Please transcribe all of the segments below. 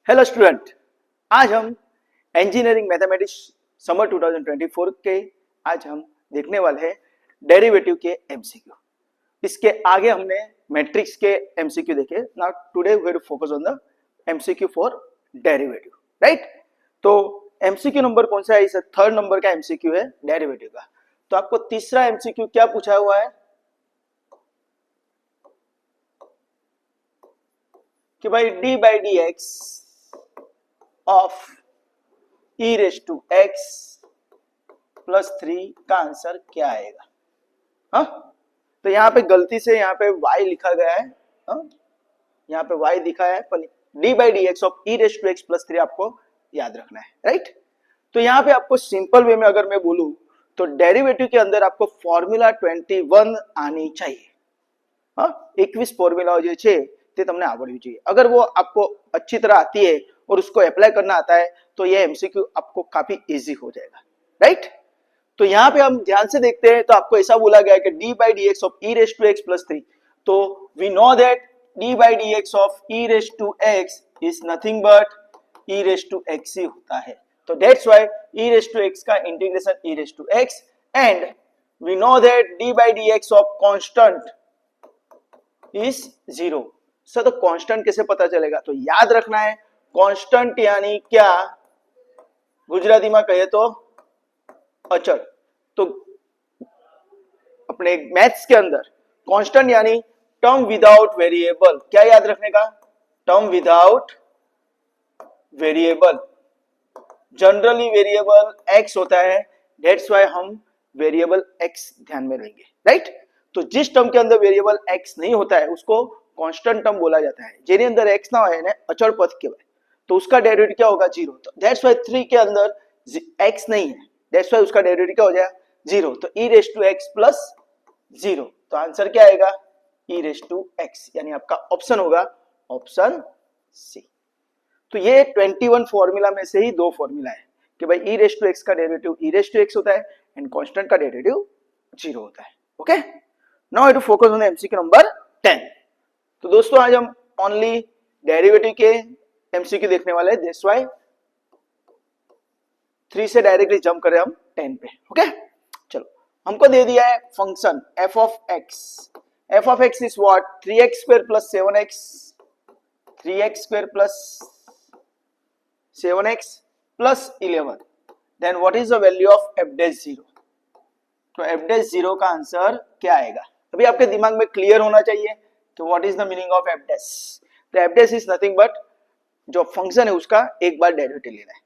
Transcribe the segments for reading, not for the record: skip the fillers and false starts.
Hello student, आज हम engineering mathematics summer 2024 के आज हम देखने वाले हैं डेरिवेटिव के एमसीक्यू। इसके आगे हमने मैट्रिक्स के एमसीक्यू देखे। Now today we will focus on the MCQ for derivative, right. तो एमसीक्यू नंबर कौन सा है? इस थर्ड नंबर का एमसीक्यू है डेरिवेटिव का। तो आपको तीसरा एमसीक्यू क्या पूछा हुआ है कि भाई d by d x of e raise to x plus 3 का आंसर क्या आएगा? हाँ, तो यहाँ पे गलती से यहाँ पे y लिखा गया है। हाँ? यहाँ पे y दिखा है, पर d by d x of e raise to x plus 3 आपको याद रखना है, राइट। तो यहाँ पे आपको सिंपल वे में अगर मैं बोलूं तो डेरिवेटिव के अंदर आपको फॉर्मूला 21 आनी चाहिए। हाँ, 21 फॉर्मूला जो है તે તમને આવડવી જોઈએ। अगर वो आपको अच्छी तरह आती है और उसको अप्लाई करना आता है तो ये एमसीक्यू आपको काफी इजी हो जाएगा, राइट। तो यहाँ पे हम ध्यान से देखते हैं तो आपको ऐसा बोला गया है कि d by d x of e raise to x plus 3। तो we know that d by d x of e raise to x is nothing but e raise to x ही होता है। तो that's why e raise to x का integration e raise to x, and we know that d by d x of constant is 0। Sir तो constant कैसे पता चलेगा? तो याद रखना है कांस्टेंट यानी क्या, गुजराती में कहे तो अचल। तो अपने मैथ्स के अंदर कांस्टेंट यानी टर्म विदाउट वेरिएबल। क्या याद रखने का? Term without variable. Generally variable x होता है, दैट्स व्हाई हम वेरिएबल एक्स ध्यान में लेंगे, राइट। तो जिस टर्म के अंदर वेरिएबल एक्स नहीं होता है उसको कांस्टेंट टर्म बोला जाता है। જેની અંદર x ના હોય એને અચળ પદ કહેવાય। तो उसका डेरिवेटिव क्या होगा? 0। तो दैट्स व्हाई 3 के अंदर x नहीं है, दैट्स व्हाई उसका डेरिवेटिव क्या हो जाएगा? 0। तो e raise to x plus 0। तो आंसर क्या आएगा? e रेज टू x, यानी आपका ऑप्शन होगा ऑप्शन सी। तो ये 21 फॉर्मूला में से ही दो फॉर्मूला है कि भाई e रेज टू x का derivative e raise to x होता है एंड कांस्टेंट का डेरिवेटिव 0 होता है। Okay, now I to focus on the MCQ number 10। तो दोस्तों आज हम ओनली डेरिवेटिव के एमसीक्यू देखने वाले हैं, दैट्स व्हाई 3 से डायरेक्टली जंप करें हम 10 पे। ओके, चलो हमको दे दिया है function f of x। f of x is what? 3x square plus 7x, 3x square plus 7x plus 11। Then what is the value of f dash 0? तो f डैश 0 का आंसर क्या आएगा? अभी आपके दिमाग में क्लियर होना चाहिए तो what is the meaning of f dash? तो f dash is nothing but जो फंक्शन है उसका एक बार डेरिवेटिव लेना है।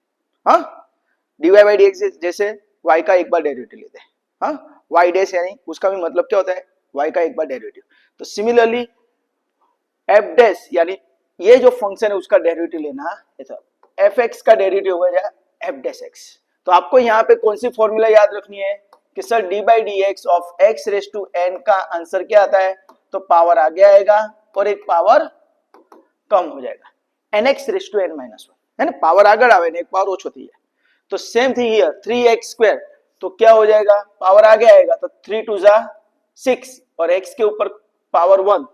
हाँ, dy बाई dx जैसे y का एक बार डेरिवेटिव लेते हैं। हाँ, y डैश यानी उसका भी मतलब क्या होता है? y का एक बार डेरिवेटिव। तो सिमिलरली f डैश यानी ये जो फंक्शन है उसका डेरिवेटिव लेना है। तो fx का डेरिवेटिव हो जाएगा f डैश x। तो आपको यहाँ पे कौन सी फॉर्मूला याद रखनी है कि sir d by d x of x raise to n का आंसर क्या आता है? तो पावर आगे आएगा और एक पावर कम हो जाएगा, nx raise to n minus 1, है ना। पावर आगे आवे ने एक पावर ओछो थी जाए। तो same thing here 3x square, तो क्या हो जाएगा? पावर आगे आएगा तो 3 2 जा 6 और x के ऊपर पावर 1,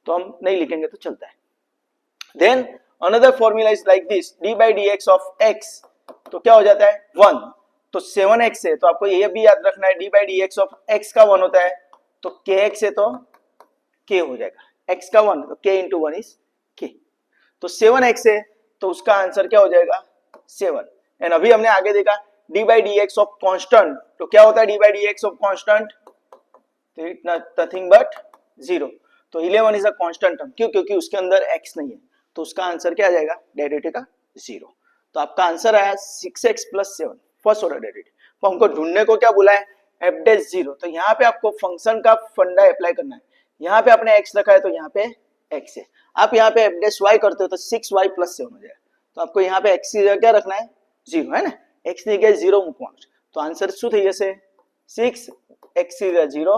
तो हम नहीं लिखेंगे तो चलता है। Then another formula is like this, d by d x of x, तो क्या हो जाता है? 1। तो 7x है तो आपको ये भी याद रखना है d by d x of x का 1 होता है, तो kx है तो k हो जाएगा। x का 1 तो k इंटू 1 इज k। तो 7x है तो उसका आंसर क्या हो जाएगा? 7। एंड अभी हमने आगे देखा D by d x of constant, तो क्या होता है d by d x of constant? Nothing but 0। तो 11 इज अ कांस्टेंट टर्म, क्यों? क्योंकि उसके अंदर x नहीं है, तो उसका आंसर क्या आ जाएगा? डेरिवेटिव का 0। तो आपका आंसर आया 6x plus 7, first order derivative. तो हमको ढूंढने को क्या बोला है? f dash 0। तो यहाँ पे आपको फंक्शन का फंडा अप्लाई करना है। यहाँ पे आपने x रखा है तो यहाँ पे x है। आप यहाँ पे f डैश y करते हो तो 6y प्लस 7 हो जाएगा। तो आपको यहाँ पे x की जगह क्या रखना है? 0, है ना। x ની જગ્યાએ 0 મૂકવાનું છે, તો આન્સર શું થઈ જશે? 6 x की जगह 0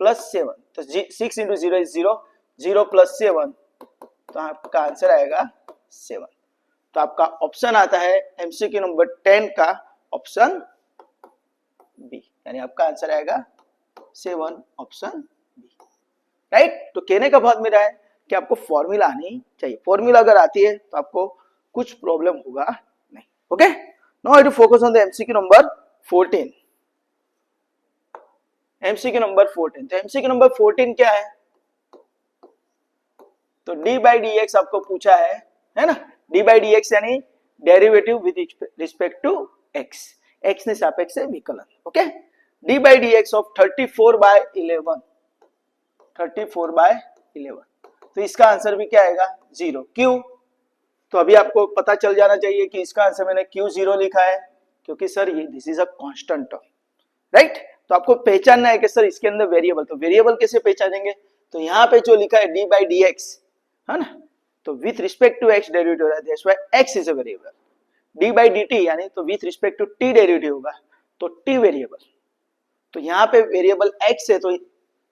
प्लस 7, तो 6 into 0 is 0, 0 plus 7, तो आपका आंसर आएगा 7। तो आपका ऑप्शन आता है एमसीक्यू नंबर 10 का ऑप्शन बी, यानी आपका आंसर आएगा 7, ऑप्शन बी, राइट। तो कहने का भाव मेरा है कि आपको फॉर्मूला आनी चाहिए। फॉर्मूला अगर आती है तो आपको कुछ प्रॉब्लम होगा नहीं. Okay, now I to focus on the MCQ number 14. MCQ number 14. तो एमसीक्यू नंबर 14 क्या है? तो डी बाई डी एक्स आपको पूछा है ना. डी बाई डी एक्स यानी derivative with respect to x, x ने सापेक्ष से विकलन. Okay, d by d x of 34/11. 34/11. तो इसका आंसर भी क्या आएगा? 0. क्यों? तो अभी आपको पता चल जाना चाहिए कि इसका आंसर मैंने क्यों 0 लिखा है, क्योंकि सर ये this is a constant term, right. तो आपको पहचानना है कि सर इसके अंदर वेरिएबल, तो वेरिएबल कैसे पहचानेंगे? तो यहाँ पे जो लिखा है डी बाई डी एक्स है ना, तो with respect to x derivative हो रहा है, that's why x is a variable. D by d t यानी तो with respect to t derivative होगा, तो टी वेरिएबल. तो यहाँ पे वेरिएबल एक्स है, तो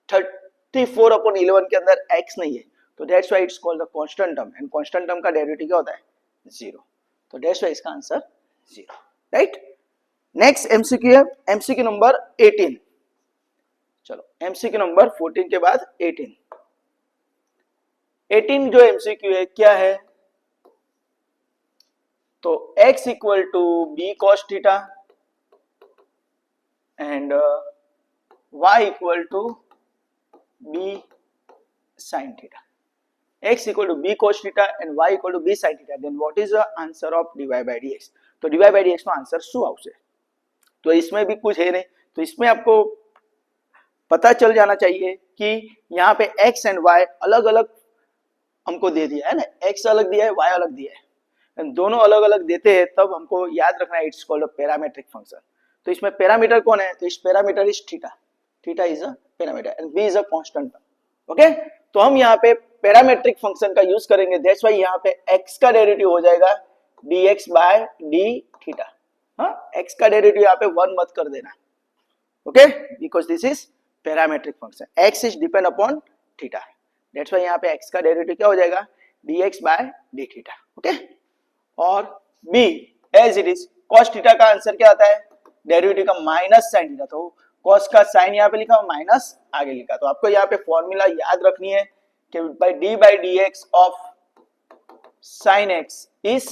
34/11 के अंदर एक्स नहीं है, तो that's why it's called the constant term, and constant term का डेरिवेटिव क्या होता है? 0. तो दैट्स व्हाई इसका आंसर 0, राइट. नेक्स्ट एमसीक्यू है एमसीक्यू नंबर 18. चलो एमसीक्यू नंबर 14 के बाद 18. 18 जो एमसीक्यू है क्या है? तो x equal to b cos theta and y equal to b sine theta. x equal to b cos theta and y equal to b sine theta. Then what is the answer of dy by dx? तो dy by dx નો answer શું આવશે? तो इसमें भी कुछ है नहीं, तो इसमें आपको पता चल जाना चाहिए कि यहाँ पे x एंड y अलग अलग हमको दे दिया है ना, x अलग दिया है, y अलग दिया है, दोनों अलग अलग देते हैं तब हमको याद रखना है it's called a parametric function. तो इसमें पैरामीटर कौन है? तो इस parameter is theta. Theta is a parameter and b is a constant. Okay, तो हम यहाँ पे पैरामीट्रिक फंक्शन का यूज करेंगे, दैट्स व्हाई यहाँ पे x का डेरिवेटिव हो जाएगा dx बाय d थीटा. हाँ, x का डेरिवेटिव यहाँ पे 1 मत कर देना. Okay, because this is parametric function, x is depend upon theta, that's why यहाँ पे x का डेरिवेटिव क्या हो जाएगा? dx by d theta. Okay, और b as it is cos theta का आंसर क्या आता है? डेरिवेटिव का माइनस साइन थीटा. तो cos का साइन यहाँ पे लिखा, माइनस आगे लिखा. तो आपको यहाँ पे फॉर्मूला याद रखनी है कि by d by dx of sin x is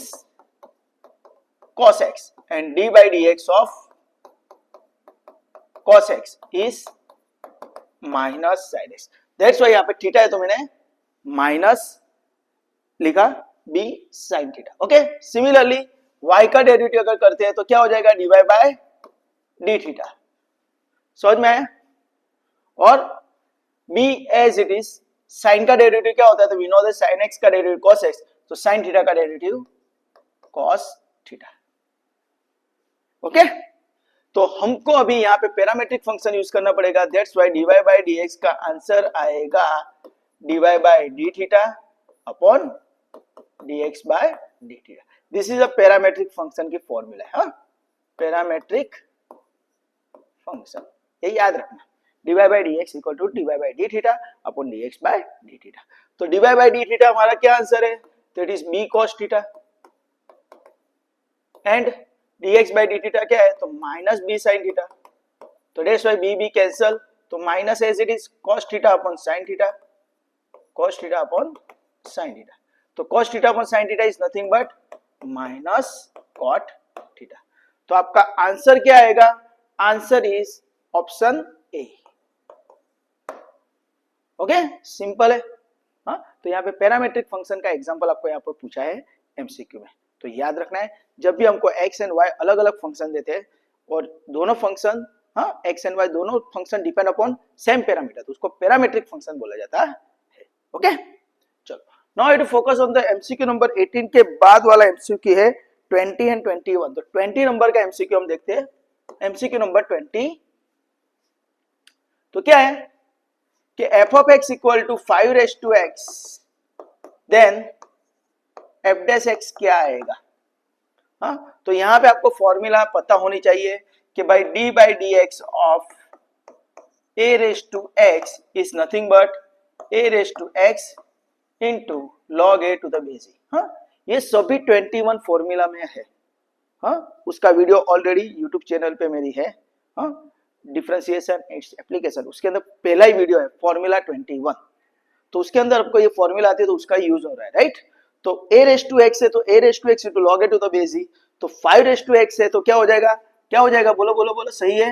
cos x and d by dx of cos x is minus sin x. That's why यहाँ पे थीटा है तो मैंने माइनस लिखा b sin theta. Okay, similarly y का derivative अगर करते हैं तो क्या हो जाएगा? dy by d theta. समझ में आया? और b as it is sin का डेरिवेटिव क्या होता है? तो we know that sin x का डेरिवेटिव cos x, तो sin थीटा का डेरिवेटिव cos थीटा. ओके, तो हमको अभी यहाँ पे पैरामीट्रिक फंक्शन यूज करना पड़ेगा, that's why dy by dx का आंसर आएगा dy by d theta upon dx by d theta. This is a parametric function की फॉर्मूला है. हाँ, पैरामीट्रिक फंक्शन ये याद रखना, dy by dx equal to dy by d theta upon dx by d theta. तो dy by d theta हमारा क्या answer है? तो it is b cos theta and dx by d theta क्या है? तो माइनस b sin थीटा. तो that's why b cancel, तो minus as it is cos theta upon sin theta, cos theta upon sin theta. तो cos theta upon sin theta is nothing but minus cot theta. तो आपका answer क्या आएगा? Answer is option A. Okay, simple है. हाँ, तो यहाँ पे पैरामीट्रिक फंक्शन का एग्जांपल आपको यहाँ पर पूछा है एमसीक्यू में, तो याद रखना है जब भी हमको x एंड y अलग अलग फंक्शन देते हैं और दोनों फंक्शन, हाँ, x एंड y दोनों function depend upon same parameter, तो उसको पैरामीट्रिक फंक्शन बोला जाता है. ओके, चलो now I to focus on the MCQ number 18 के बाद वाला एमसीक्यू है 20 एंड 21. तो 20 नंबर का एमसीक्यू हम देखते हैं. एमसीक्यू नंबर 20 तो क्या है कि f of x equal to 5 raise to x, then f dash x क्या आएगा? हाँ, तो यहाँ पे आपको फॉर्मूला पता होनी चाहिए कि भाई d by d x of a raise to x is nothing but a raise to x into log a to the base e. हाँ, ये सभी 21 फॉर्मूला में है. हाँ, उसका वीडियो ऑलरेडी YouTube चैनल पे मेरी है. हाँ, डिफरेंशिएशन इट्स एप्लीकेशन, उसके अंदर पहला ही वीडियो है फॉर्मूला 21. तो उसके अंदर आपको ये फॉर्मूला आती है तो उसका यूज हो रहा है, राइट. तो a रेस टू x है तो a raise to x into log a to the base e, तो 5 रेस टू x है तो क्या हो जाएगा, क्या हो जाएगा, बोलो बोलो बोलो, सही है,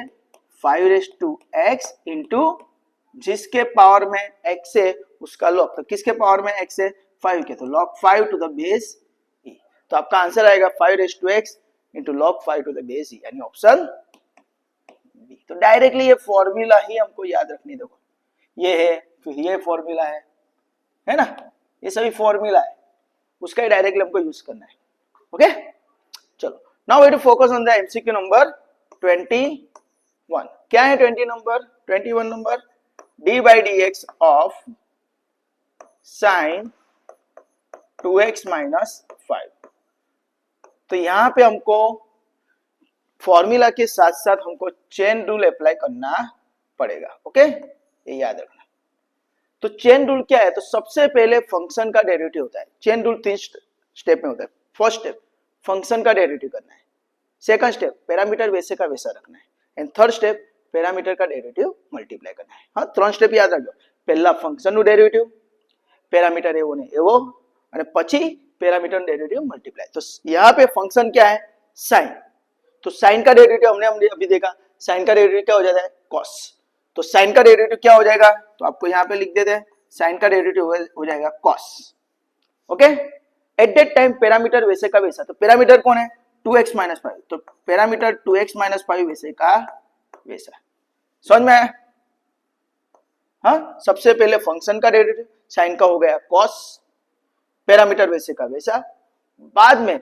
5 रेस टू x इंटू जिसके पावर में x है उसका लॉग, तो किसके पावर में x है, 5 के, तो log 5 to the base e, तो आपका आंसर आएगा 5 raise to x into log 5 to the base e, यानी ऑप्शन बी। तो डायरेक्टली ये फॉर्मूला ही हमको याद रखनी, देखो ये है, फिर ये फॉर्मूला है ना, ये सभी फॉर्मूला है, उसका ही डायरेक्टली हमको यूज करना है। ओके, चलो now we to focus on the MCQ number 21। क्या है 21 नंबर, d by d x of sine 2x minus 5। तो यहां पे हमको फॉर्मूला के साथ साथ हमको चेन रूल अप्लाई करना पड़ेगा। ओके, ये याद रखना। तो चेन रूल क्या है, तो सबसे पहले फंक्शन का डेरिवेटिव होता है। चेन रूल 3 स्टेप में होता है। फर्स्ट स्टेप फंक्शन का डेरिवेटिव करना है, सेकंड स्टेप पैरामीटर वैसे का वैसा रखना है, एंड थर्ड स्टेप पैरामीटर का डेरिवेटिव मल्टीप्लाई करना है। हाँ, 3 स्टेप याद रखो। पहला फंक्शन નું डेरिवेटिव, पैरामीटर एवो ने एवो, અને પછી पैरामीटर डेरिवेटिव मल्टीप्लाई। तो यहाँ पे फंक्शन क्या है, साइन, तो साइन का डेरिवेटिव हमने अभी देखा, साइन का डेरिवेटिव क्या हो जाता है, कॉस। तो साइन का डेरिवेटिव क्या हो जाएगा, तो आपको यहाँ पे लिख देते हैं, साइन का डेरिवेटिव हो जाएगा cos. Okay, at that time parameter वैसे का वैसा, तो पैरामीटर कौन है 2x माइनस 5, तो पैरामीटर 2x माइनस 5 वैसे का वैसा। समझ में आया? हाँ, सबसे पहले फंक्शन का डेरिवेटिव, साइन का हो गया कॉस, पैरामीटर वैसे का वैसा, बाद में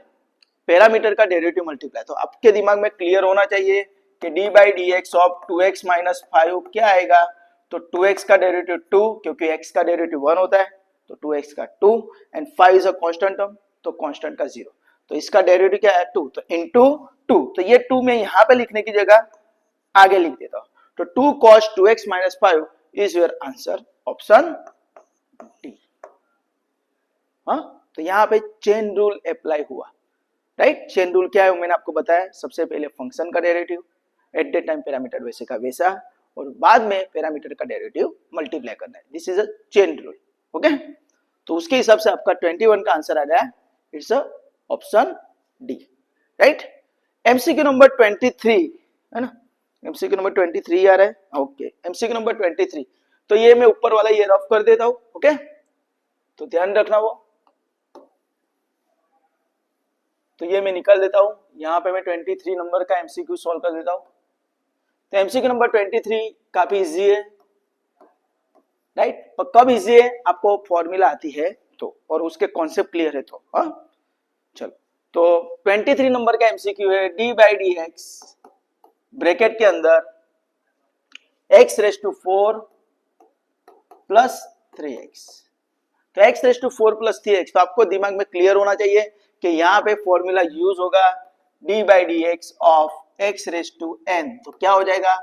पैरामीटर का डेरिवेटिव मल्टीप्लाई। तो आपके दिमाग में क्लियर होना चाहिए कि d by d x of 2x minus 5 क्या आएगा, तो 2x का डेरिवेटिव 2, क्योंकि x का डेरिवेटिव 1 होता है, तो 2x का 2, and 5 is a constant term, तो कांस्टेंट का 0, तो इसका डेरिवेटिव क्या है 2, तो इनटू 2, तो ये 2 में यहां पे लिखने की जगह आगे लिख देता हूं, तो 2 cos 2x minus 5 is your answer, option D. हाँ, तो यहाँ पे चेन रूल अप्लाई हुआ, राइट। चेन रूल क्या है मैंने आपको बताया, सबसे पहले फंक्शन का derivative, at that time parameter वैसे का वैसा, और बाद में पैरामीटर का डेरिवेटिव मल्टीप्लाई करना है। This is a chain rule. Okay, तो उसके हिसाब से आपका 21 का आंसर आ गया, it's option D, right. MCQ number 23 है ना, एमसीक्यू नंबर 23 आ रहा है। ओके, एमसीक्यू नंबर 23, तो ये मैं ऊपर वाला ये रफ कर देता हूं। ओके, तो ध्यान रखना वो, तो ये मैं निकाल देता हूं, यहां पे मैं 23 नंबर का एमसीक्यू सॉल्व कर देता हूं। तो एमसीक्यू नंबर 23 काफी इजी है, राइट। पर कब इजी है, आपको फॉर्मूला आती है तो, और उसके कॉन्सेप्ट क्लियर है तो। हाँ, चलो, तो 23 नंबर का एमसीक्यू है, d by d x bracket के अंदर x raise to 4 plus 3x, तो x raise to 4 plus 3x, तो आपको दिमाग में क्लियर होना चाहिए कि यहाँ पे फॉर्मूला यूज होगा d by d x of x raise to n, तो क्या हो जाएगा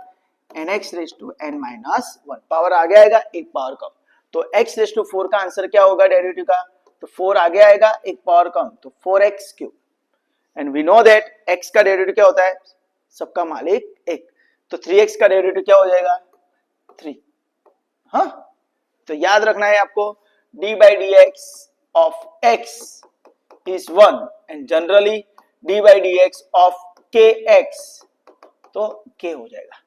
nx raise to n minus 1, power आगे आएगा एक पावर कम, तो x रेस टू 4 का आंसर क्या होगा डेरिवेटिव का, तो 4 आगे आएगा एक पावर कम, तो 4x cube, and we know that x का डेरिवेटिव क्या होता है, सबका मालिक एक, तो 3x का डेरिवेटिव क्या हो जाएगा 3। हाँ, तो याद रखना है आपको, d by d x of x is 1 and generally d by dx of kx, तो k हो जाएगा,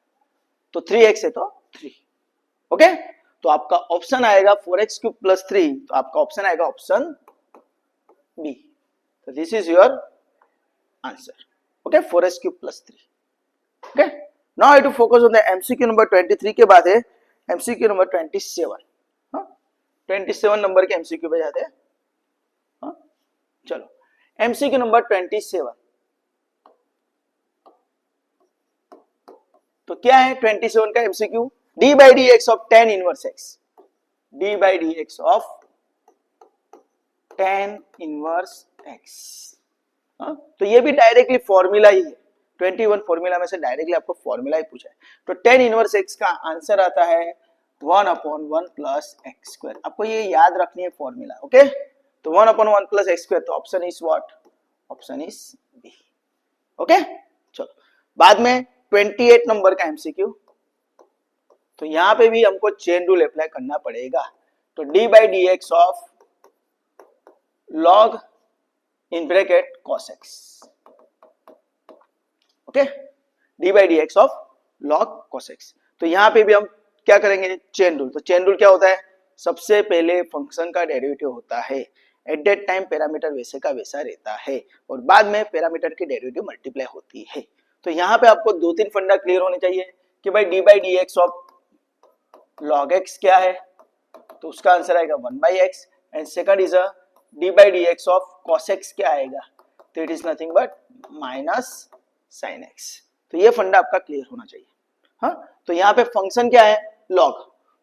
तो 3x है तो 3। ओके, तो आपका ऑप्शन आएगा 4x क्यूब प्लस 3, तो आपका ऑप्शन आएगा ऑप्शन बी। तो this is your answer. Okay, 4x cube plus 3। Okay, now I to focus on the MCQ number 23 के बाद है एमसीक्यू नंबर 27। हाँ, 27 नंबर के एमसीक्यू पे जाते हैं। चलो, एमसीक्यू नंबर 27, तो क्या है 27 का MCQ, D by d x of tan inverse x, D by d x of tan inverse x। तो ये भी डायरेक्टली फॉर्मूला ही है, 21 फॉर्मूला में से डायरेक्टली आपको फॉर्मूला ही पूछा है। तो tan इनवर्स x का आंसर आता है 1/1 प्लस एक्स स्क्वायर, आपको ये याद रखनी है फॉर्मूला। ओके, तो 1/1 प्लस एक्स स्क्वायर, तो option is what, option is B. Okay, चलो, बाद में 28 नंबर का एमसीक्यू, तो यहां पे भी हमको चेन रूल अप्लाई करना पड़ेगा। तो D by d x of log in bracket cos x, okay, d by d x of log cos x। तो यहां पे भी हम क्या करेंगे, चेन रूल। तो चेन रूल क्या होता है, सबसे पहले फंक्शन का डेरिवेटिव होता है, एट दैट टाइम पैरामीटर वैसे का वैसा रहता है और बाद में पैरामीटर की डेरिवेटिव मल्टीप्लाई होती है। तो यहाँ पे आपको दो तीन फंडा क्लियर होने चाहिए कि भाई d by d x of log x क्या है, तो उसका आंसर आएगा 1/x and second is D by d x of cos x क्या आएगा, तो it is nothing but minus sin x। तो ये फंडा आपका क्लियर होना चाहिए। हाँ, तो यहाँ पे फंक्शन क्या है log,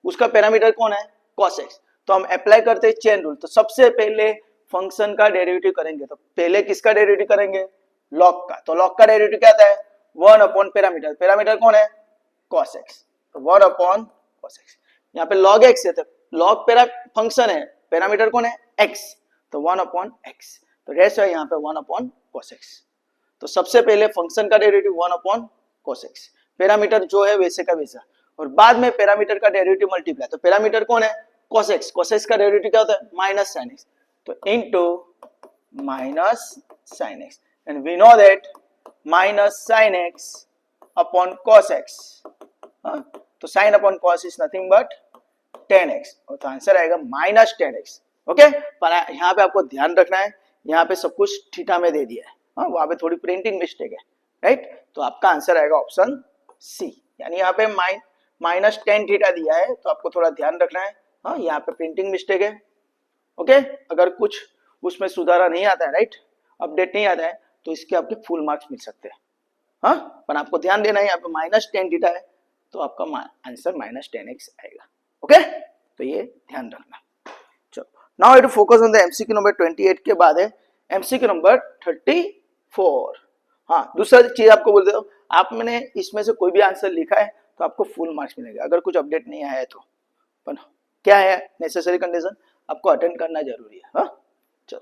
उसका पैरामीटर कौन है cos x। तो हम अप्लाई करते हैं चेन रूल। तो सबसे पहले फंक्शन का डेरिवेटिव करेंगे, तो पहले किसका डेरिवेटिव करेंगे, log का। तो log का डेरिवेटिव क्या आता है 1 अपॉन पैरामीटर, पैरामीटर कौन है cos x, तो 1 अपॉन cos x। यहाँ पे log x है, तो log पैरा फंक्शन है, पैरामीटर कौन है x, तो 1 अपॉन x। तो रेस्ट है यहाँ पे 1 अपॉन cos x। तो सबसे पहले फंक्शन का derivative 1 upon cos x, parameter जो है वैसे का वैसा, और बाद में पैरामीटर का डेरिवेटिव मल्टीप्लाई। तो पैरामीटर कौन है cos x, cos x का डेरिवेटिव क्या होता है माइनस sin x, तो into minus sin x and we know that minus sin x upon cos x, तो sin अपॉन cos is nothing but tan x, और तो आंसर आएगा माइनस tan x। ओके, पर यहाँ पे आपको ध्यान रखना है, यहाँ पे सब कुछ थीटा में दे दिया है, वहां पे थोड़ी प्रिंटिंग मिस्टेक है, राइट। तो आपका आंसर आएगा ऑप्शन सी, यानी यहाँ पे माइनस टेन थीटा दिया है, तो आपको थोड़ा ध्यान रखना है। हाँ, यहाँ पे प्रिंटिंग मिस्टेक है। ओके, अगर कुछ उसमें सुधारा नहीं आता है, राइट, अपडेट नहीं आता है, तो इसके आपके फुल मार्क्स मिल सकते हैं। हाँ, पर आपको ध्यान देना है, यहाँ पे माइनस टेन थीटा है, तो आपका आंसर माइनस टेन एक्स आएगा। ओके, तो ये ध्यान रखना। चलो, now I to focus on the MCQ number 28 के बाद है एमसीक्यू नंबर 34। हाँ, दूसरा चीज आपको बोल देता हूँ, आप मैंने इसमें से कोई भी आंसर लिखा है तो आपको फुल मार्क्स मिलेगा, अगर कुछ अपडेट नहीं आया है तो। पर क्या है नेसेसरी कंडीशन, आपको अटेंड करना जरूरी है। हाँ, चलो,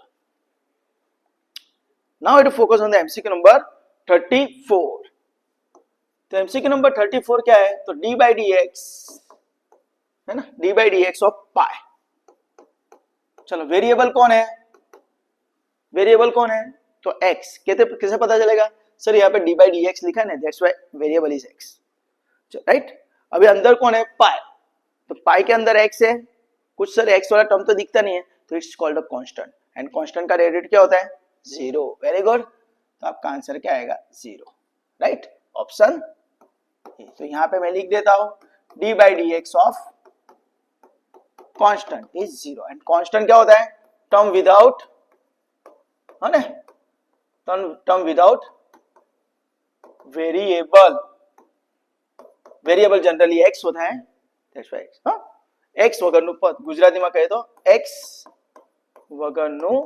now I to focus on the MCQ number 34। तो एमसीक्यू नंबर 34 क्या है, तो डी बाई डी एक्स है ना, d by d x of pi. चलो, वेरिएबल कौन है, वेरिएबल कौन है, तो x। कहते कैसे पता चलेगा, सर यहाँ पे डी बाई डी एक्स लिखा है ना, that's why variable is x, right. अभी अंदर कौन है पाई, तो पाई के अंदर x है, कुछ सर x वाला टर्म तो दिखता नहीं है, तो it's called a constant, and constant का डेरिवेटिव क्या होता है 0। वेरी गुड, तो आपका आंसर क्या आएगा 0, राइट, ऑप्शन ए। तो यहाँ पे मैं लिख देता हूं D by d x of constant is 0, and constant क्या होता है टर्म विदाउट, है ना, term without variable. Variable generally x होता है, दैट्स व्हाई x। हां, x વગરનું પદ ગુજરાતીમાં કહે તો x વગરનું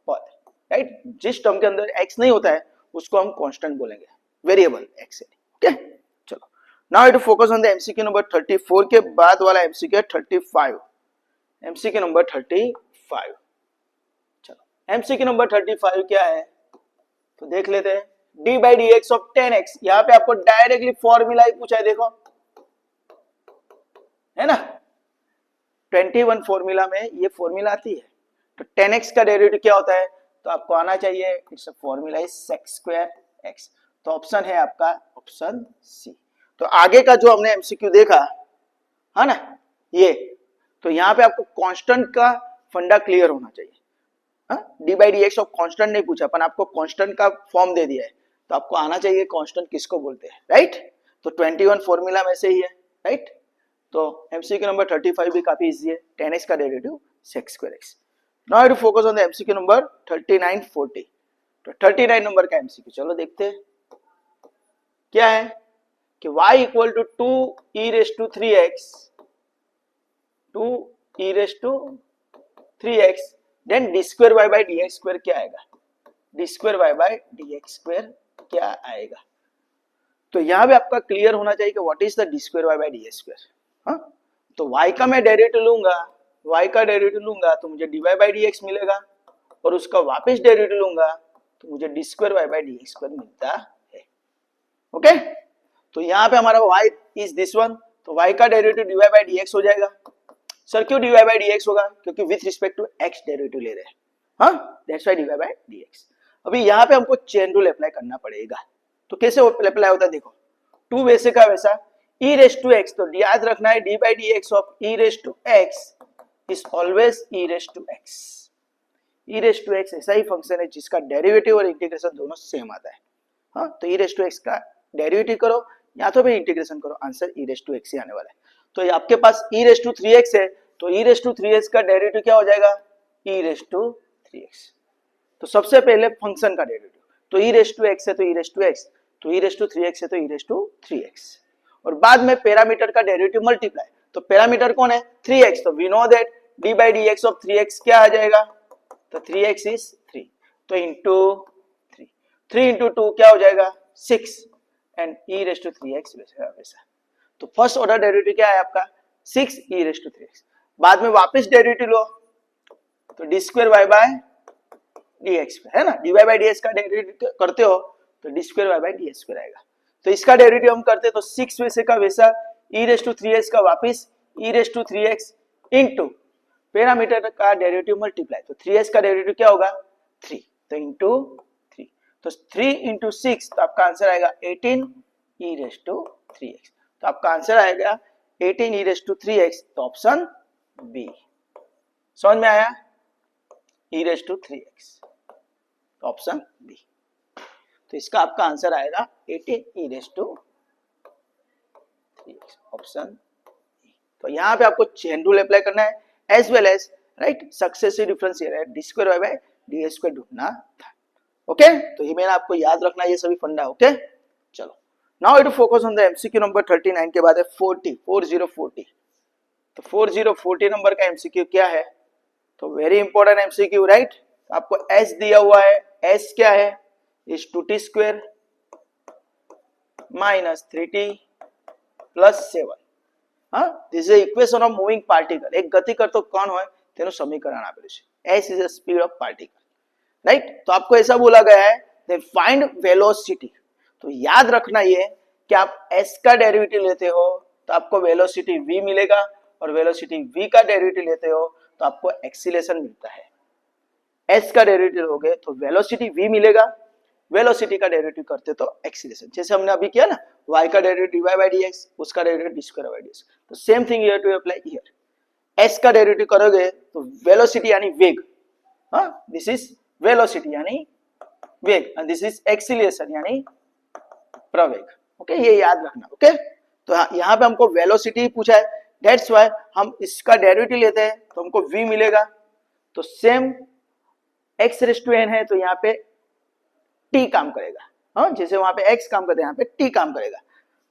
પદ, राइट। जिस टर्म के अंदर x नहीं होता है उसको हम कांस्टेंट बोलेंगे, वेरिएबल x है। ओके, चलो, now I to focus on the MCQ number 34 के बाद वाला एमसीक्यू 35। एमसीक्यू नंबर 35, चलो एमसीक्यू नंबर 35 क्या है, तो देख लेते हैं। D by d x of 10x, यहाँ पे आपको डायरेक्टली फॉर्मूला ही पूछा है, देखो है ना, 21 फॉर्मूला में ये फॉर्मूला आती है। तो 10x का डेरिवेटिव क्या होता है, तो आपको आना चाहिए, it's a formula is sec square x। तो ऑप्शन है आपका ऑप्शन सी। तो आगे का जो हमने एमसीक्यू देखा है ना, ये तो यहाँ पे आपको कांस्टेंट का फंडा क्लियर होना चाहिए। D by d x of constant नहीं पूछा, पर आपको कांस्टेंट का फॉर्म दे दिया है, तो आपको आना चाहिए कांस्टेंट किसको बोलते हैं, राइट। तो 21 फॉर्मूला में से ही है, राइट। तो एमसीक्यू नंबर 35 भी काफी इजी है, 10x का derivative sec square x। Now I to focus on the MCQ number 39 40। तो 39 नंबर का एमसीक्यू चलो देखते हैं क्या है, कि y equal to 2 e raise to 3x, 2 e raise to 3x, then d square y by d x square क्या आएगा, d square y by d x square क्या आएगा। तो यहां भी आपका क्लियर होना चाहिए कि what is the d square y by d x square. हाँ, तो y का मैं डेरिवेटिव लूंगा, y का डेरिवेटिव लूंगा तो मुझे d y by d x मिलेगा, और उसका वापस डेरिवेटिव लूंगा तो मुझे d square y by d x square मिलता है। ओके, तो यहाँ पे हमारा y इज दिस वन, तो y का derivative D y by d x हो जाएगा, सर क्यों dy बाई dx होगा? क्योंकि with respect to x derivative ले रहे हैं, हाँ, that's why dy by dx। अभी यहाँ पे हमको चेन रूल अप्लाई करना पड़ेगा। तो कैसे अप्लाई होता है देखो, टू वैसे का वैसा e रेस टू x, तो याद रखना है d by d x of e raise to x is always e raise to x। e raise to x ऐसा ही फंक्शन है जिसका डेरिवेटिव और इंटीग्रेशन दोनों सेम आता है, हाँ, तो e रेस टू x का डेरिवेटिव करो या तो फिर इंटीग्रेशन करो, answer e raise to x ही आने वाला है। तो आपके पास e रेस टू 3x है, तो e रेस टू 3x का डेरिवेटिव क्या हो जाएगा? e raise to 3x। तो सबसे पहले फंक्शन का डेरिवेटिव, तो e रेस टू x है तो e रेस टू x, तो e रेस टू 3x है तो e रेस टू 3x, और बाद में पैरामीटर का डेरिवेटिव मल्टीप्लाई, तो पैरामीटर कौन है? 3x, तो we know that d by dx of 3x क्या आ जाएगा? तो 3x इज 3, तो इंटू 3 इंटू 2 क्या हो जाएगा? 6 and e raise to 3x वैसा। तो फर्स्ट ऑर्डर डेरिवेटिव क्या है आपका? 6 e रेस टू 3x। बाद में वापस डेरिवेटिव लो तो D square Y by dx है ना, dy बाई dx का डेरिवेटिव करते हो तो D square y by ds square आएगा। तो इसका डेरिवेटिव हम करते तो 6 वैसे का वैसा e रेस टू 3x का वापस e raise to 3x into parameter का डेरिवेटिव मल्टीप्लाई, तो 3x का डेरिवेटिव क्या होगा? 3, तो इंटू 3, तो 3 इंटू 6, तो आपका आंसर आएगा 18 e रेस टू 3x। तो आपका आंसर आएगा 18 e रेस टू 3x, तो ऑप्शन बी। समझ में आया? e रेस टू 3x, तो ऑप्शन बी। तो इसका आपका आंसर आएगा 18 e raise to 3x, option B. तो यहाँ पे आपको चेन रूल अप्लाई करना है as well as right successive differentiate d square Y by d square ढूंढना था। ओके, तो ये मैंने आपको याद रखना है, ये सभी फंडा। ओके, चलो now to focus on the MCQ number 39 के बाद है 40। तो 4040 नंबर का एमसीक्यू क्या है? तो वेरी इंपॉर्टेंट एमसीक्यू राइट। आपको एस दिया हुआ है, एस क्या है? Is 2t square minus 3t plus 7। हाँ, this is equation of moving particle. एक गति करतो कण હોય તેનું સમીકરણ આપેલું છે। s is the speed of particle right. तो आपको ऐसा बोला गया है देन फाइंड वेलोसिटी। तो याद रखना ये कि आप s का डेरिवेटिव लेते हो तो आपको वेलोसिटी v मिलेगा, और वेलोसिटी v का डेरिवेटिव लेते हो तो आपको एक्सीलरेशन मिलता है। s का डेरिवेटिव लोगे तो वेलोसिटी v मिलेगा, वेलोसिटी का डेरिवेटिव करते तो एक्सीलरेशन, जैसे हमने अभी किया ना y का डेरिवेटिव dy बाय dx, उसका डेरिवेटिव d स्क्वायर बाय dx। तो same thing here to apply here. s का डेरिवेटिव करोगे तो वेलोसिटी यानी वेग, हाँ, दिस इज वेलोसिटी यानी वेग एंड दिस इज एक्सीलरेशन यानी प्रवेग। ओके, ये याद रखना। ओके, तो यहाँ पे हमको वेलोसिटी पूछा है, दैट्स व्हाई हम इसका डेरिवेटिव लेते हैं तो हमको v मिलेगा। तो same x raise to n है तो यहाँ पे t काम करेगा, हाँ, जैसे वहां पे x काम करते हैं यहाँ पे t काम करेगा।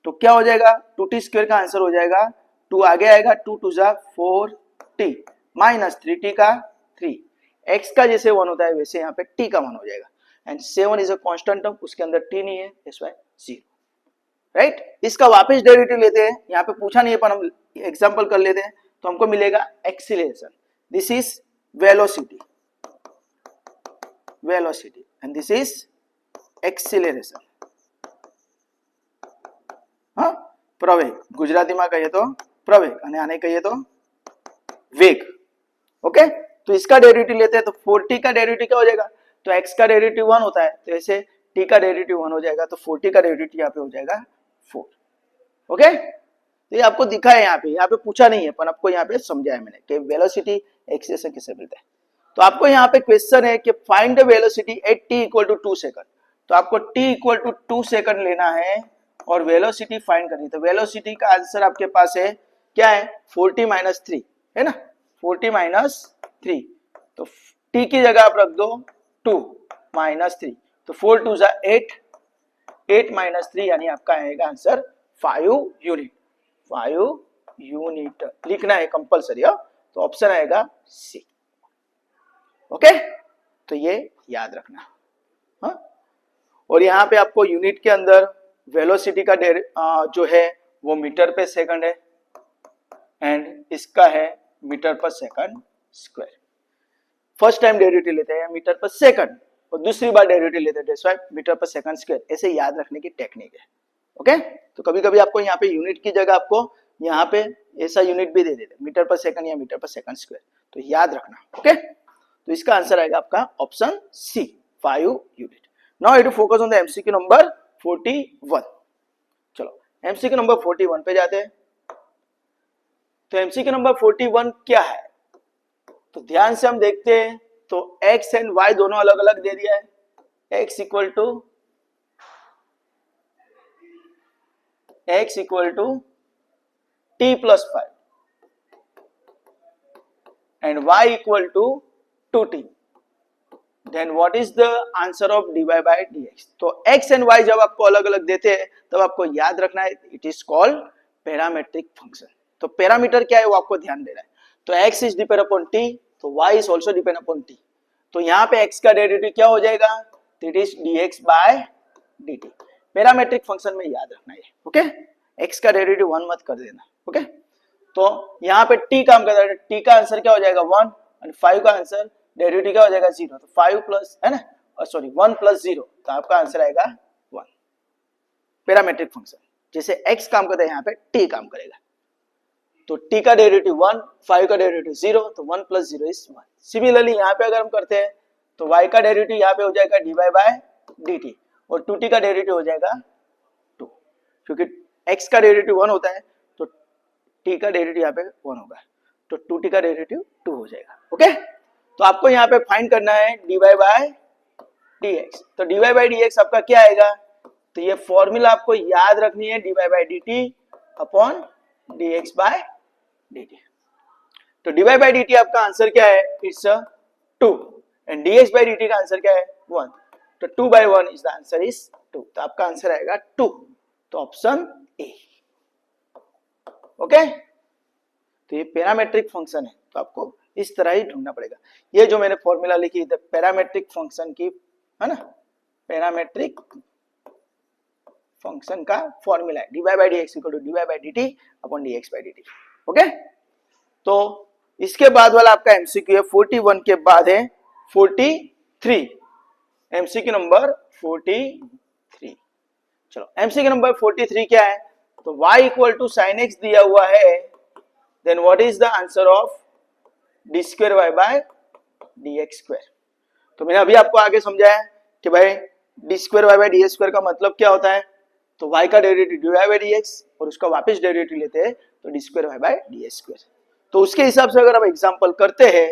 तो क्या हो जाएगा? 2t स्क्वायर का आंसर हो जाएगा 2 आगे आएगा, 2 2 जा 4t माइनस 3t का 3, x का जैसे 1 होता है वैसे यहाँ पे t का 1 हो जाएगा and 7 is a constant term, उसके अंदर t नहीं है, दैट्स व्हाई 0 राइट। इसका वापस डेरिवेटिव लेते हैं, यहाँ पे पूछा नहीं है पर हम एग्जांपल कर लेते हैं, तो हमको मिलेगा acceleration. This is velocity and this is acceleration, हाँ, प्रवेग गुजरातीમાં कहिए तो प्रवेग અને આને कहिए तो वेग। ओके, तो इसका डेरिवेटिव लेते हैं तो 4t का डेरिवेटिव क्या हो जाएगा? तो x का डेरिवेटिव 1 होता है तो ऐसे t का डेरिवेटिव 1 हो जाएगा, तो 4t का डेरिवेटिव यहाँ पे हो जाएगा 4। ओके, तो ये आपको दिखा है, यहाँ पे पूछा नहीं है पर आपको यहाँ पे समझाया मैंने कि वेलोसिटी एक्सीलरेशन कैसे मिलता है। तो आपको यहाँ पे क्वेश्चन है कि find the velocity at t equal to 2 second. तो आपको t इक्वल टू 2 सेकंड लेना है और वेलोसिटी फाइंड करनी है। तो वेलोसिटी का आंसर आपके पास है क्या है? 40 माइनस 3 है ना, 40 माइनस 3, तो t की जगह आप रख दो 2 माइनस 3, तो 4 2 जा 8, 8 माइनस 3 यानी आपका आएगा आंसर 5 यूनिट। 5 यूनिट लिखना है कंपलसरी, तो ऑप्शन आएगा सी। ओके, तो ये याद रखना, हाँ। और यहाँ पे आपको यूनिट के अंदर वेलोसिटी का जो है वो मीटर पे सेकंड है एंड इसका है मीटर पर second square. First time derivative लेते हैं मीटर पर सेकंड और दूसरी बार डेरिवेटिव लेते हैं दैट्स व्हाई मीटर पर सेकंड स्क्वायर। ऐसे याद रखने की टेक्निक है। ओके, तो कभी कभी आपको यहाँ पे यूनिट की जगह आपको यहाँ पे ऐसा यूनिट भी दे देते, मीटर पर सेकंड या मीटर पर सेकंड स्क्वायर, तो याद रखना। ओके, तो इसका आंसर आएगा आपका option C 5 unit. Now to focus on the MCQ number 41। चलो एमसीक्यू नंबर 41 पे जाते हैं। तो एमसीक्यू नंबर 41 क्या है, तो ध्यान से हम देखते हैं। तो x एंड y दोनों अलग अलग दे दिया है। x equal to t plus 5 and y equal to 2t। Then what is the answer of dy by dx। तो x एंड y जब आपको अलग अलग देते हैं तब आपको याद रखना है it is called parametric function. तो पैरामीटर क्या है वो आपको ध्यान देना है। तो x is depend upon t, तो y is also depend upon t। तो यहाँ पे x का डेरिवेटिव क्या हो जाएगा, it is dx by dt। Parametric function में याद रखना है। ओके, x का डेरिवेटिव 1 मत कर देना। ओके, तो यहाँ पे t काम करता है, t का आंसर क्या हो जाएगा 1 और 5 का आंसर डेरिवेटिव क्या हो जाएगा 0। तो 5 प्लस है ना, सॉरी 1 प्लस 0, तो आपका आंसर आएगा 1। पैरामेट्रिक फंक्शन जैसे x काम करता है यहाँ पे t काम करेगा। तो t का डेरिवेटिव 1, 5 का डेरिवेटिव 0, तो 1 प्लस 0 इज 1। सिमिलरली यहाँ पे अगर हम करते हैं तो y का डेरिवेटिव यहाँ पे हो जाएगा dy बाय dt और 2t का डेरिवेटिव हो जाएगा 2, क्योंकि x का डेरिवेटिव 1 होता है तो t का डेरिवेटिव यहाँ पे 1 होगा, तो 2t का डेरिवेटिव 2 हो जाएगा। ओके, तो आपको यहाँ पे फाइंड करना है dy बाय dx। तो dy बाय dx आपका क्या आएगा, तो ये फॉर्मूला आपको याद रखनी है dy by dt upon dx by dt। तो dy बाय dt आपका आंसर क्या है, it's 2 and dx by dt का आंसर क्या है 1। तो 2 by 1 is the answer is 2, तो आपका आंसर आएगा 2, तो ऑप्शन ए। ओके, तो ये पैरामेट्रिक फंक्शन है, तो आपको इस तरह ही ढूंढना पड़ेगा। ये जो मैंने फॉर्मूला लिखी है पैरामेट्रिक फंक्शन की, है ना, पैरामेट्रिक फंक्शन का फॉर्मूला है dy by dx equal to dy by dt upon dx by dt। Okay, तो इसके बाद वाला आपका एमसीक्यू है 41 के बाद है 43, एमसीक्यू नंबर 43। चलो एमसीक्यू नंबर 43 क्या है, तो y equal to sine x दिया हुआ है, then what is the answer of D square Y by D x square. तो मैंने अभी आपको आगे समझाया कि भाई D square Y by D x square का मतलब क्या होता है, तो y का derivative D Y by D X और उसका वापस डेरिवेटिव लेते हैं तो D square Y by D x square. तो उसके हिसाब से अगर आप एग्जांपल करते हैं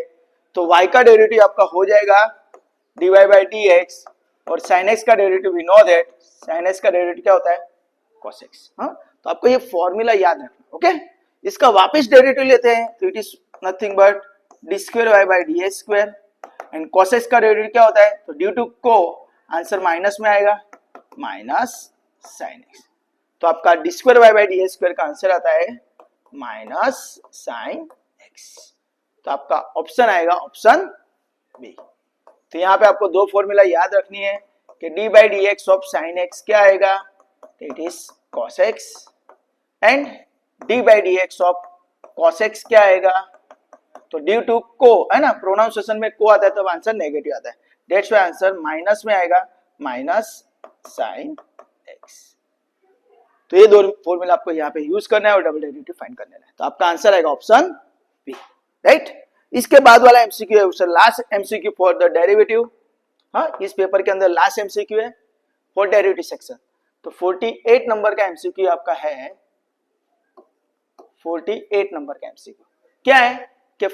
तो y का डेरिवेटिव आपका हो जाएगा D Y by D X और साइन एक्स का derivative we know that sine X का डेरिवेटिव क्या होता है cos x। हाँ, तो आपको ये फॉर्मूला याद रखना। ओके, इसका वापस डेरिवेटिव लेते हैं तो it is nothing but D square Y by D x square and cos x का डेरिवेटिव क्या होता है, तो ड्यू टू को आंसर माइनस में आएगा माइनस साइन एक्स। तो आपका D square Y by D x square का आंसर आता है माइनस साइन एक्स। तो आपका ऑप्शन आएगा ऑप्शन बी। तो यहाँ पे आपको दो फॉर्मूला याद रखनी है कि d by d x of sine x क्या आएगा, it is cos x and D by d x of cos x क्या आएगा, तो ड्यू टू को है ना, प्रोनाउंसिएशन में को आता है तब आंसर नेगेटिव आता है, दैट्स व्हाई आंसर माइनस में आएगा माइनस साइन एक्स। तो ये दो फॉर्मूला आपको यहाँ पे यूज करना है और डबल डेरिवेटिव फाइंड करना है। तो आपका आंसर आएगा ऑप्शन बी, राइट। इसके बाद वाला एमसीक्यू है उससे last MCQ for the derivative. हाँ, इस पेपर के अंदर लास्ट एमसीक्यू है फॉर डेरिवेटिव सेक्शन। तो 48 नंबर का एमसीक्यू आपका है, 48 नंबर का एमसीक्यू क्या है कि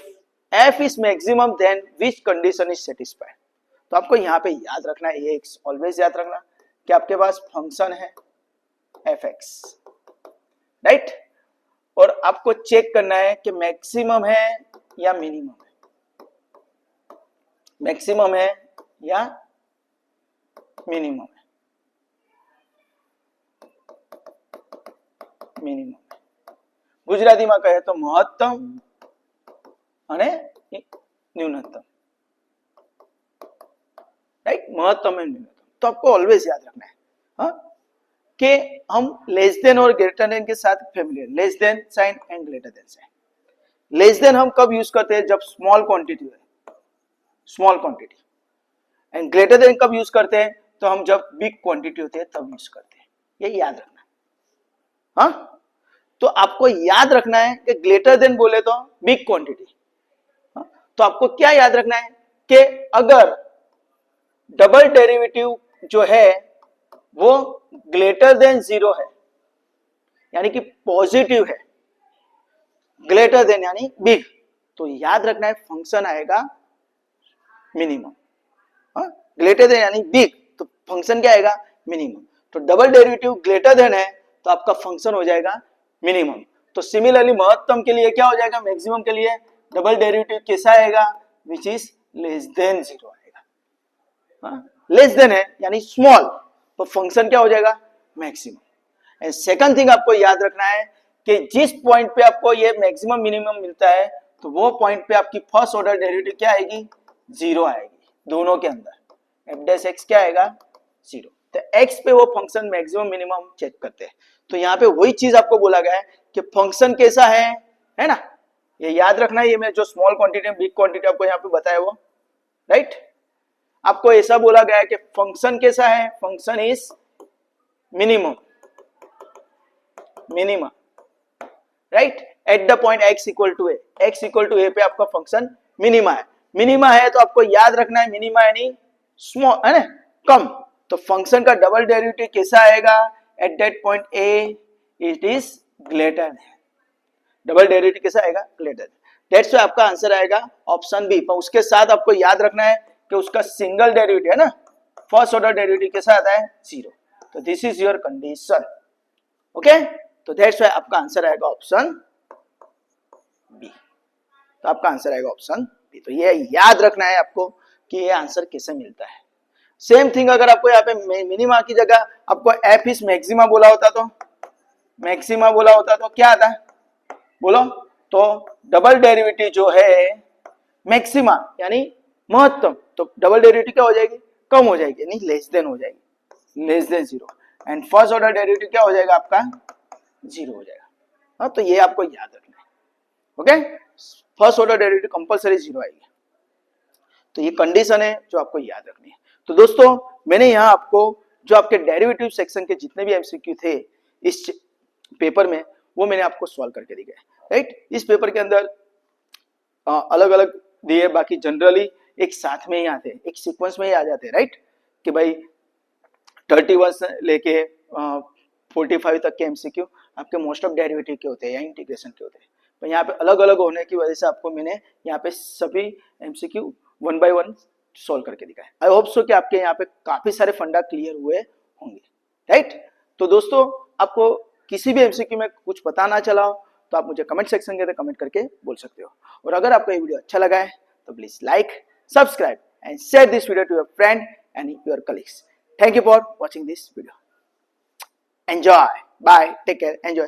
f is maximum then which condition is satisfied. तो आपको यहाँ पे याद रखना है, ये ऑलवेज याद रखना कि आपके पास फंक्शन है fx, राइट, और आपको चेक करना है कि मैक्सिमम है या मिनिमम है, मैक्सिमम है या मिनिमम है, मिनिमम है। ગુજરાતીમાં કહે તો મહત્તમ અને न्यूनतम, राइट, महत्तम एंड न्यूनतम। तो आपको ऑलवेज याद रखना है हाँ कि हम लेस देन और ग्रेटर देन के साथ familiar, less than sign and greater than sign. Less than हम कब यूज करते हैं, जब स्मॉल क्वांटिटी है, small quantity, and greater than कब यूज करते हैं, तो हम जब बिग क्वांटिटी होती है तब यूज करते हैं, ये याद रखना। हाँ, तो आपको याद रखना है कि ग्रेटर देन बोले तो बिग क्वांटिटी, तो आपको क्या याद रखना है कि अगर डबल डेरिवेटिव जो है वो ग्रेटर देन 0 है यानी कि पॉजिटिव है, ग्रेटर देन यानी बिग, तो याद रखना है फंक्शन आएगा मिनिमम। ग्रेटर देन यानी बिग तो फंक्शन क्या आएगा मिनिमम। तो डबल डेरिवेटिव ग्रेटर देन है तो आपका फंक्शन हो जाएगा मिनिमम। तो सिमिलरली महत्तम के लिए क्या हो जाएगा, मैक्सिमम के लिए डबल डेरिवेटिव कैसा आएगा, विच इज लेस देन 0 आएगा। लेस देन है यानी स्मॉल, तो फंक्शन क्या हो जाएगा मैक्सिमम। एंड सेकंड थिंग आपको याद रखना है कि जिस पॉइंट पे आपको ये मैक्सिमम मिनिमम मिलता है तो वो पॉइंट पे आपकी फर्स्ट ऑर्डर डेरिवेटिव क्या आएगी, 0 आएगी दोनों के अंदर। एफ डैश एक्स क्या आएगा 0। तो एक्स पे वो फंक्शन मैक्सिमम मिनिमम चेक करते हैं। तो यहाँ पे वही चीज आपको बोला गया है कि फंक्शन कैसा है ना, ये याद रखना है। ये मैं जो स्मॉल क्वांटिटी बिग क्वांटिटी आपको यहाँ पे बताया वो राइट, आपको ऐसा बोला गया है कि फंक्शन कैसा है, function is minimum right at the point x equal to a, x equal to a पे आपका फंक्शन मिनिमा है। मिनिमा है तो आपको याद रखना है मिनिमा यानी स्मॉल है ना, कम। तो फंक्शन का डबल डेरिवेटिव कैसा आएगा, at that point A it is greater, double derivative कैसा आएगा ग्रेटर। दैट्स व्हाई आपका आंसर आएगा ऑप्शन बी। पर उसके साथ आपको याद रखना है कि उसका सिंगल डेरिवेटिव है ना, फर्स्ट ऑर्डर डेरिवेटिव कैसा आता है 0। तो this is your condition okay. तो दैट्स व्हाई आपका आंसर आएगा ऑप्शन बी। तो आपका आंसर आएगा ऑप्शन बी। तो ये याद रखना है आपको कि ये आंसर कैसे मिलता है। सेम थिंग अगर आपको यहाँ पे मिनिमा की जगह आपको एफ इज मैक्सिमा बोला होता तो क्या आता बोलो, तो डबल डेरिवेटिव जो है मैक्सिमा यानी महत्तम, तो डबल डेरिवेटिव क्या हो जाएगी, कम हो जाएगी यानी लेस देन हो जाएगी, less than 0। And first order derivative क्या हो जाएगा आपका 0 हो जाएगा। हाँ तो ये आपको याद रखना है okay. First order derivative compulsory 0 आएगी। तो ये कंडीशन है जो आपको याद रखनी है। तो दोस्तों मैंने यहाँ आपको जो आपके डेरिवेटिव सेक्शन के जितने भी एमसीक्यू थे इस पेपर में वो मैंने आपको सॉल्व करके दिए राइट। इस पेपर के अंदर अलग अलग दिए, बाकी जनरली एक साथ में ही आते हैं, एक सीक्वेंस में ही आ जाते हैं राइट, कि भाई 31 से लेके 45 तक के एमसीक्यू आपके मोस्ट ऑफ डेरिवेटिव के होते हैं या इंटीग्रेशन के होते हैं। पर यहाँ पे अलग अलग होने की वजह से आपको मैंने यहाँ पे सभी एमसीक्यू 1 बाय 1 सॉल्व करके दिखाया। आई होप सो कि आपके यहाँ पे काफी सारे फंडा क्लियर हुए होंगे राइट। तो दोस्तों आपको किसी भी एमसीक्यू में कुछ पता ना चला हो तो आप मुझे कमेंट सेक्शन के अंदर कमेंट करके बोल सकते हो। और अगर आपको ये वीडियो अच्छा लगा है तो please like, subscribe and share this video to your friend and your colleagues. Thank you for watching this video. Enjoy. Bye. Take care. Enjoy.